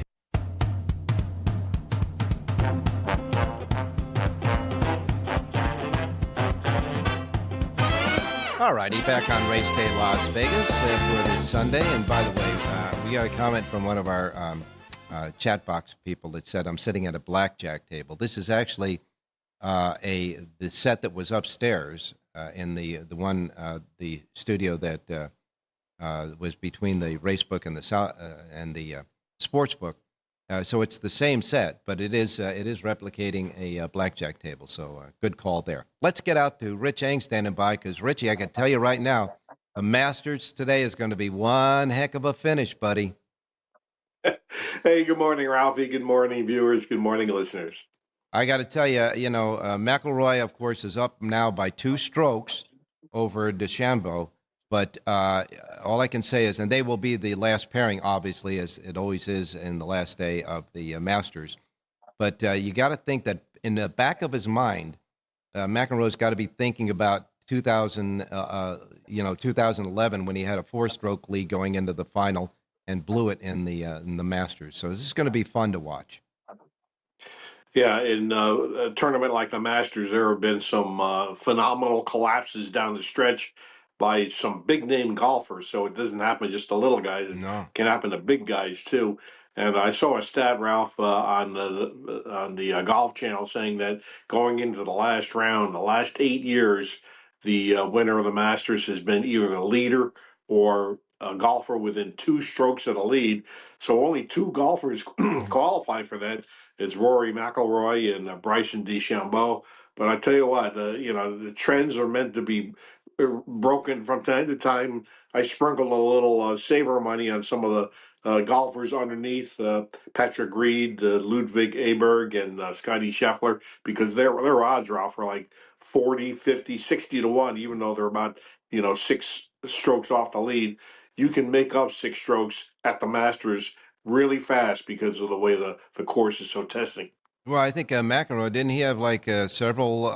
All righty, back on Race Day Las Vegas for this Sunday. And by the way, we got a comment from one of our chat box people that said, I'm sitting at a blackjack table. This is actually the set that was upstairs in the studio that was between the race book and the sports book. So it's the same set, but it is replicating a blackjack table. So good call there. Let's get out to Rich Eng standing by, because Richie, I can tell you right now, the Masters today is going to be one heck of a finish, buddy. Hey, good morning, Ralphie. Good morning, viewers. Good morning, listeners. I got to tell you, McIlroy, of course, is up now by 2 strokes over DeChambeau. But all I can say is, and they will be the last pairing, obviously, as it always is in the last day of the Masters. But you got to think that in the back of his mind, McIlroy's got to be thinking about 2011 when he had a 4-stroke lead going into the final and blew it in the Masters. So this is going to be fun to watch. Yeah, in a tournament like the Masters, there have been some phenomenal collapses down the stretch by some big-name golfers. So it doesn't happen to just the little guys. It can happen to big guys, too. And I saw a stat, Ralph, on the Golf Channel saying that going into the last round, the last 8 years, the winner of the Masters has been either the leader or a golfer within 2 strokes of the lead. So only 2 golfers qualify for that. It's Rory McIlroy and Bryson DeChambeau. But I tell you what, the trends are meant to be broken from time to time. I sprinkled a little saver money on some of the golfers underneath, Patrick Reed, Ludwig Aberg, and Scotty Scheffler, because their odds, Ralph, are like 40, 50, 60 to 1, even though they're about 6 strokes off the lead. You can make up 6 strokes at the Masters really fast because of the way the course is so testing. Well, I think McIlroy, didn't he have like several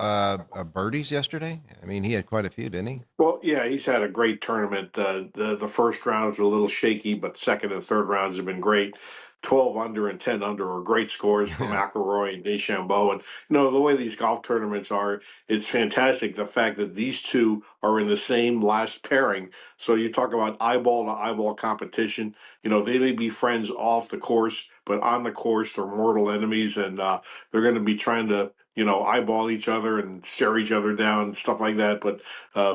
birdies yesterday? I mean, he had quite a few, didn't he? Well, yeah, he's had a great tournament. The first rounds were a little shaky, but second and third rounds have been great. 12 under and 10 under are great scores for Yeah. McIlroy and DeChambeau. And, the way these golf tournaments are, it's fantastic. The fact that these two are in the same last pairing. So you talk about eyeball to eyeball competition. They may be friends off the course, but on the course, they're mortal enemies. And they're going to be trying to, eyeball each other and stare each other down and stuff like that. But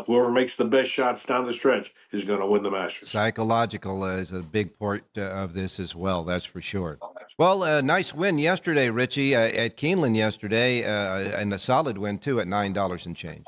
whoever makes the best shots down the stretch is going to win the Masters. Psychological is a big part of this as well, that's for sure. Well, nice win yesterday, Richie, at Keeneland yesterday, and a solid win, too, at $9 and change.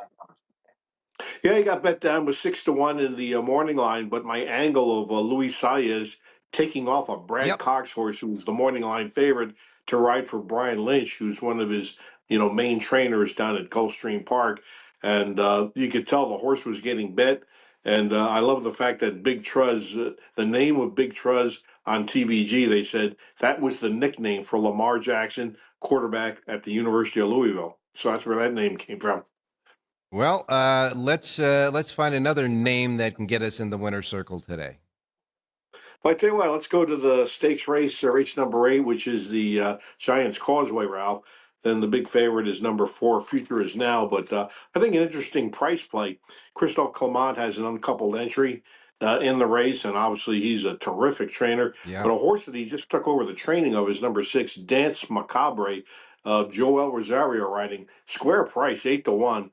Yeah, he got bet down with 6-1 in the morning line, but my angle of Luis Saez taking off a Brad Cox horse, who was the morning line favorite, to ride for Brian Lynch, who's one of his main trainers down at Gulfstream Park, and you could tell the horse was getting bet. And I love the fact that Big Truz, the name of Big Truz on TVG, they said that was the nickname for Lamar Jackson, quarterback at the University of Louisville. So that's where that name came from. Well, let's find another name that can get us in the winner's circle today. Well, I tell you what, let's go to the stakes race, race number 8, which is the Giants Causeway, Ralph. Then the big favorite is number 4, Future Is Now. But I think an interesting price play. Christophe Clement has an uncoupled entry in the race, and obviously he's a terrific trainer. Yeah. But a horse that he just took over the training of is number 6, Dance Macabre. Joel Rosario riding, square price, 8-1.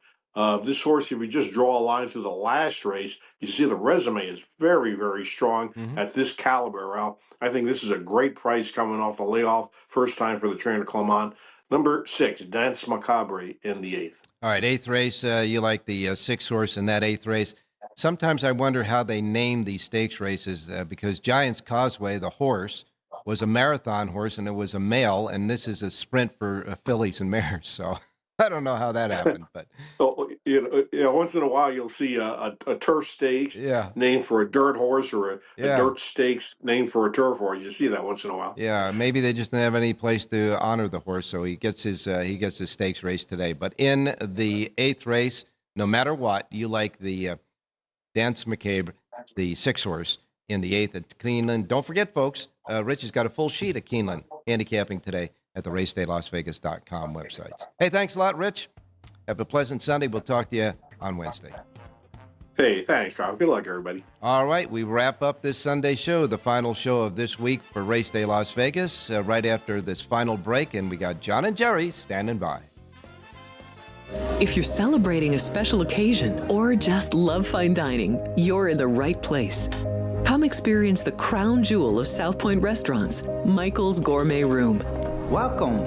This horse, if you just draw a line through the last race, you see the resume is very, very strong at this caliber, Ralph. I think this is a great price coming off the layoff. First time for the trainer Clement. Number 6, Dance Macabre in the 8th. All right, 8th race, you like the 6 horse in that 8th race. Sometimes I wonder how they name these stakes races because Giants Causeway, the horse, was a marathon horse and it was a male, and this is a sprint for fillies and mares, so I don't know how that happened, but once in a while you'll see a turf stakes named for a dirt horse or a dirt stakes named for a turf horse. You see that once in a while. Yeah, maybe they just didn't have any place to honor the horse, so he gets his stakes race today. But in the 8th race, no matter what, you like the Dance Macabre, the 6 horse in the 8th at Keeneland. Don't forget, folks, Rich has got a full sheet at Keeneland handicapping today at the racedaylasvegas.com websites. Hey, thanks a lot, Rich. Have a pleasant Sunday. We'll talk to you on Wednesday. Hey, thanks, Rob. Good luck, everybody. All right, we wrap up this Sunday show, the final show of this week for Race Day Las Vegas, right after this final break, and we got John and Jerry standing by. If you're celebrating a special occasion or just love fine dining, you're in the right place. Come experience the crown jewel of South Point restaurants, Michael's Gourmet Room. Welcome.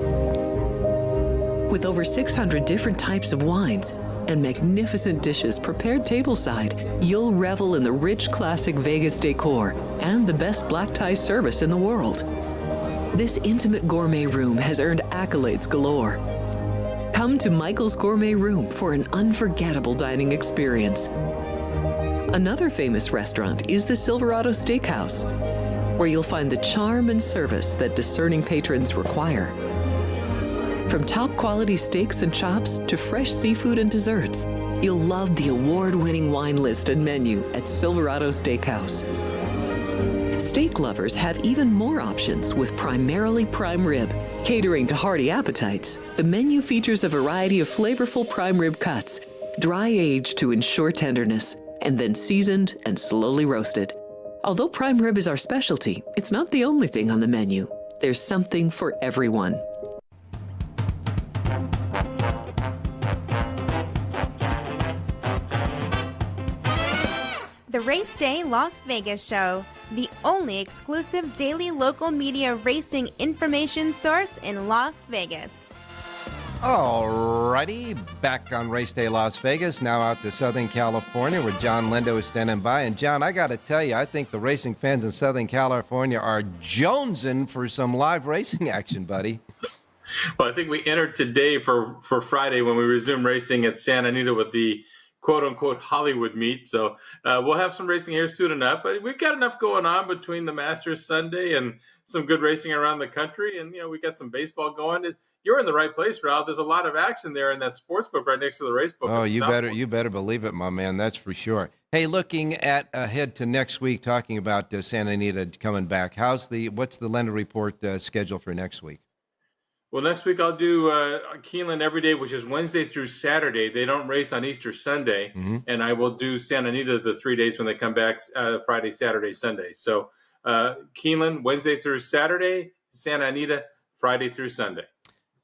With over 600 different types of wines and magnificent dishes prepared tableside, you'll revel in the rich classic Vegas decor and the best black tie service in the world. This intimate gourmet room has earned accolades galore. Come to Michael's Gourmet Room for an unforgettable dining experience. Another famous restaurant is the Silverado Steakhouse, where you'll find the charm and service that discerning patrons require. From top quality steaks and chops to fresh seafood and desserts, you'll love the award-winning wine list and menu at Silverado Steakhouse. Steak lovers have even more options with primarily prime rib. Catering to hearty appetites, the menu features a variety of flavorful prime rib cuts, dry aged to ensure tenderness, and then seasoned and slowly roasted. Although prime rib is our specialty, it's not the only thing on the menu. There's something for everyone. The Race Day Las Vegas Show, the only exclusive daily local media racing information source in Las Vegas. All righty, back on Race Day Las Vegas, now out to Southern California where John Lindo is standing by. And John, I got to tell you, I think the racing fans in Southern California are jonesing for some live racing action, buddy. Well, I think we entered today for Friday when we resume racing at Santa Anita with the quote-unquote Hollywood meet. So we'll have some racing here soon enough. But we've got enough going on between the Masters Sunday and some good racing around the country. And, we got some baseball going. you're in the right place, Ralph. There's a lot of action there in that sports book right next to the race book. Oh, at South Point. you better believe it, my man. That's for sure. Hey, looking ahead to next week, talking about Santa Anita coming back. What's the Lender Report schedule for next week? Well, next week I'll do Keeneland every day, which is Wednesday through Saturday. They don't race on Easter Sunday, and I will do Santa Anita the 3 days when they come back, Friday, Saturday, Sunday. So Keeneland Wednesday through Saturday, Santa Anita Friday through Sunday.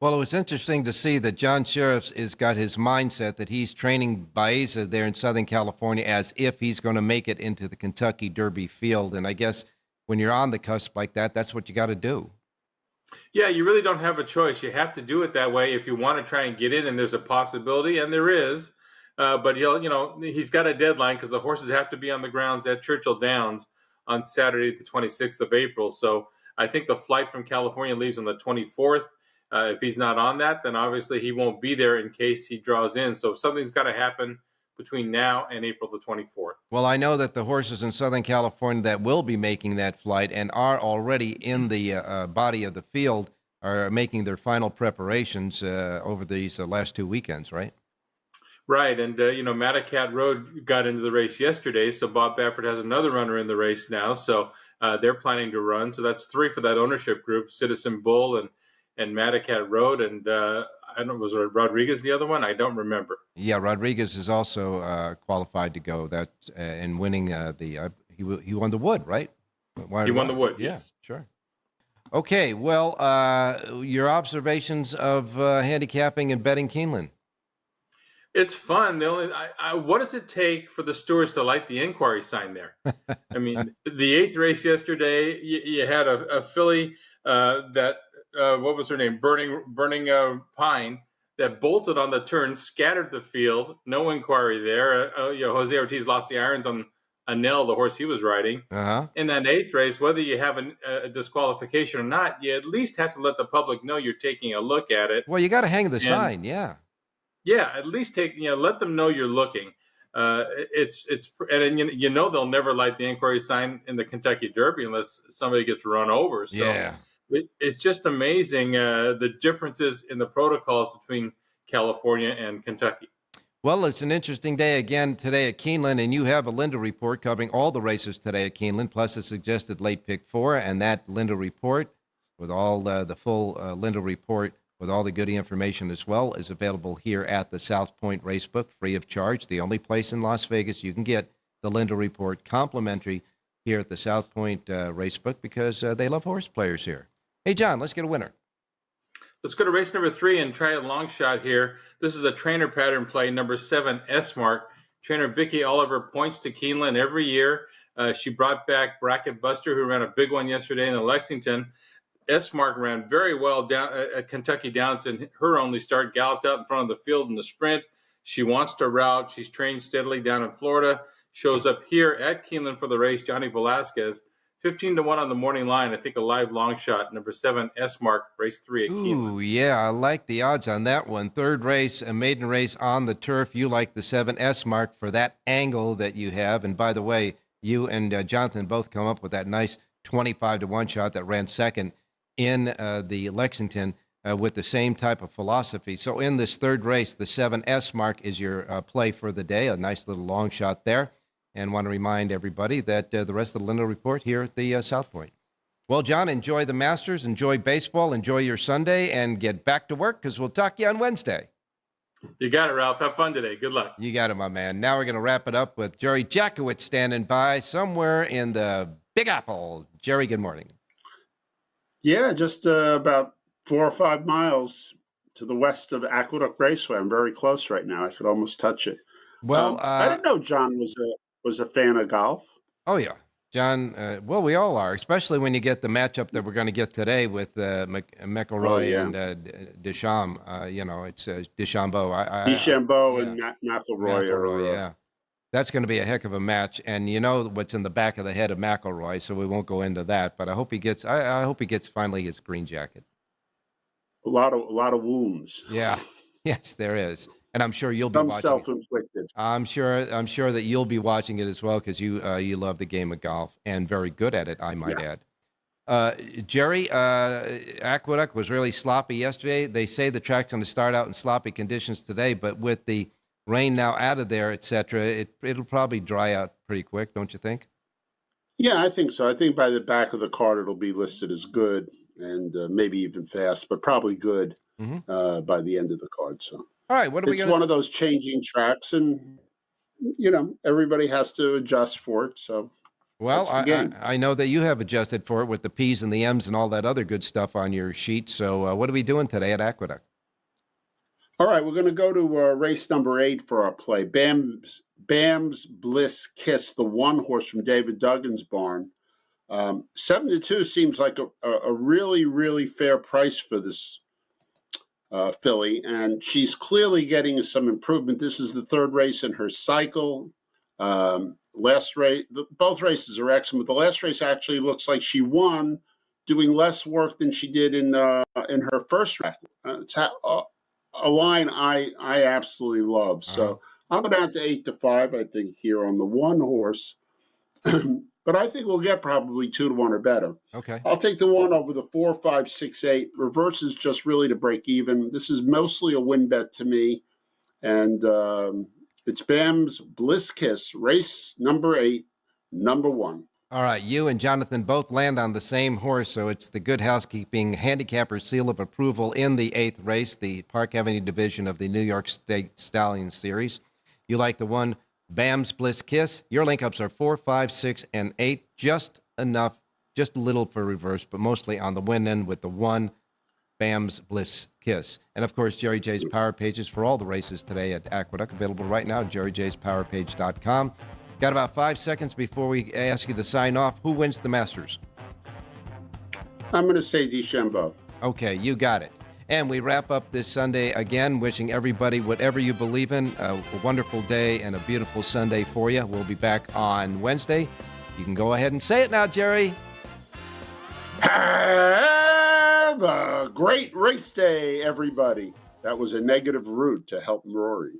Well, it was interesting to see that John Sheriff has got his mindset that he's training Baeza there in Southern California as if he's going to make it into the Kentucky Derby field. And I guess when you're on the cusp like that, that's what you got to do. Yeah, you really don't have a choice. You have to do it that way if you want to try and get in, and there's a possibility, and there is. But he's got a deadline because the horses have to be on the grounds at Churchill Downs on Saturday, the 26th of April. So I think the flight from California leaves on the 24th. If he's not on that, then obviously he won't be there in case he draws in. So something's got to happen between now and April the 24th. Well, I know that the horses in Southern California that will be making that flight and are already in the body of the field are making their final preparations over these last 2 weekends, right? Right. And, Madacat Road got into the race yesterday. So Bob Baffert has another runner in the race now. So they're planning to run. So that's 3 for that ownership group, Citizen Bull and Madacat Road, and was Rodriguez the other one? I don't remember. Yeah, Rodriguez is also qualified to go. That and winning he won the Wood, right? He won the Wood. Yeah, yes, sure. Okay, well, your observations of handicapping and betting Keeneland. It's fun. What does it take for the stewards to light the inquiry sign there? I mean, the 8th race yesterday, you had a filly that. What was her name? Burning Pine that bolted on the turn, scattered the field. No inquiry there. Jose Ortiz lost the irons on Anel, the horse he was riding. In that 8th race, whether you have a disqualification or not, you at least have to let the public know you're taking a look at it. Well, you got to hang the sign, yeah. Yeah, at least let them know you're looking. They'll never light the inquiry sign in the Kentucky Derby unless somebody gets run over. So. Yeah. It's just amazing the differences in the protocols between California and Kentucky. Well, it's an interesting day again today at Keeneland, and you have a Linda report covering all the races today at Keeneland, plus a suggested late pick 4, and that Linda report with all the full Linda report with all the goody information as well is available here at the South Point Racebook, free of charge, the only place in Las Vegas you can get the Linda report complimentary here at the South Point Racebook because they love horse players here. Hey, John, let's get a winner. Let's go to race number 3 and try a long shot here. This is a trainer pattern play, number 7, S-Mark. Trainer Vicki Oliver points to Keeneland every year. She brought back Bracket Buster, who ran a big one yesterday in the Lexington. S-Mark ran very well down at Kentucky Downs in her only start, galloped out in front of the field in the sprint. She wants to route. She's trained steadily down in Florida. Shows up here at Keeneland for the race. Johnny Velasquez. 15-1 on the morning line. I think a live long shot. Number 7, S-Mark, race 3 at Keeneland. Ooh, yeah, I like the odds on that one. 3rd race, a maiden race on the turf. You like the 7 S-Mark for that angle that you have. And by the way, you and Jonathan both come up with that nice 25-1 shot that ran second in the Lexington with the same type of philosophy. So in this 3rd race, the 7 S-Mark is your play for the day. A nice little long shot there. And want to remind everybody that the rest of the Linda Report here at the South Point. Well, John, enjoy the Masters, enjoy baseball, enjoy your Sunday, and get back to work because we'll talk to you on Wednesday. You got it, Ralph. Have fun today. Good luck. You got it, my man. Now we're going to wrap it up with Jerry Jackowitz standing by somewhere in the Big Apple. Jerry, good morning. Yeah, just about 4 or 5 miles to the west of Aqueduct Raceway. I'm very close right now. I could almost touch it. Well, I didn't know John was a fan of golf. Oh, yeah. John, well, we all are, especially when you get the matchup that we're going to get today with McElroy and Deschamps. It's DeChambeau. DeChambeau and McElroy. Yeah. That's going to be a heck of a match. And you know what's in the back of the head of McElroy, so we won't go into that. But I hope he gets finally his green jacket. A lot of wounds. Yeah. Yes, there is. And I'm sure you'll be watching. Some self-inflicted. I'm sure that you'll be watching it as well because you love the game of golf and very good at it, I might add. Jerry, Aqueduct was really sloppy yesterday. They say the track's going to start out in sloppy conditions today, but with the rain now out of there, et cetera, it'll probably dry out pretty quick, don't you think? Yeah, I think so. I think by the back of the card, it'll be listed as good and maybe even fast, but probably good by the end of the card. So, all right, what are we it's going one of those changing tracks, and everybody has to adjust for it. So, well, that's the game. I know that you have adjusted for it with the P's and the M's and all that other good stuff on your sheet. So, what are we doing today at Aqueduct? All right, we're going to go to race number 8 for our play. Bam's Bliss Kiss, the one horse from David Duggan's barn. 7-2 seems like a really, really fair price for this filly, and she's clearly getting some improvement. This is the third race in her cycle. Last race, both races are excellent, but the last race actually looks like she won, doing less work than she did in her first race. It's a line I absolutely love. So I'll go down to 8-5, I think, here on the one horse. But I think we'll get probably 2-1 or better. Okay. I'll take the one over the 4, 5, 6, 8. Reverse is just really to break even. This is mostly a win bet to me. And it's Bam's Bliss Kiss, race number 8, number 1. All right, you and Jonathan both land on the same horse, so it's the Good Housekeeping Handicapper Seal of Approval in the 8th race, the Park Avenue division of the New York State Stallion Series. You like the one, Bam's Bliss Kiss. Your link-ups are 4, 5, 6, and 8. Just enough, just a little for reverse, but mostly on the win end with the one, Bam's Bliss Kiss. And, of course, Jerry J's Power Pages for all the races today at Aqueduct, available right now at jerryjspowerpage.com. Got about 5 seconds before we ask you to sign off. Who wins the Masters? I'm going to say DeChambeau. Okay, you got it. And we wrap up this Sunday again, wishing everybody whatever you believe in, a wonderful day and a beautiful Sunday for you. We'll be back on Wednesday. You can go ahead and say it now, Jerry. Have a great race day, everybody. That was a negative route to help Rory.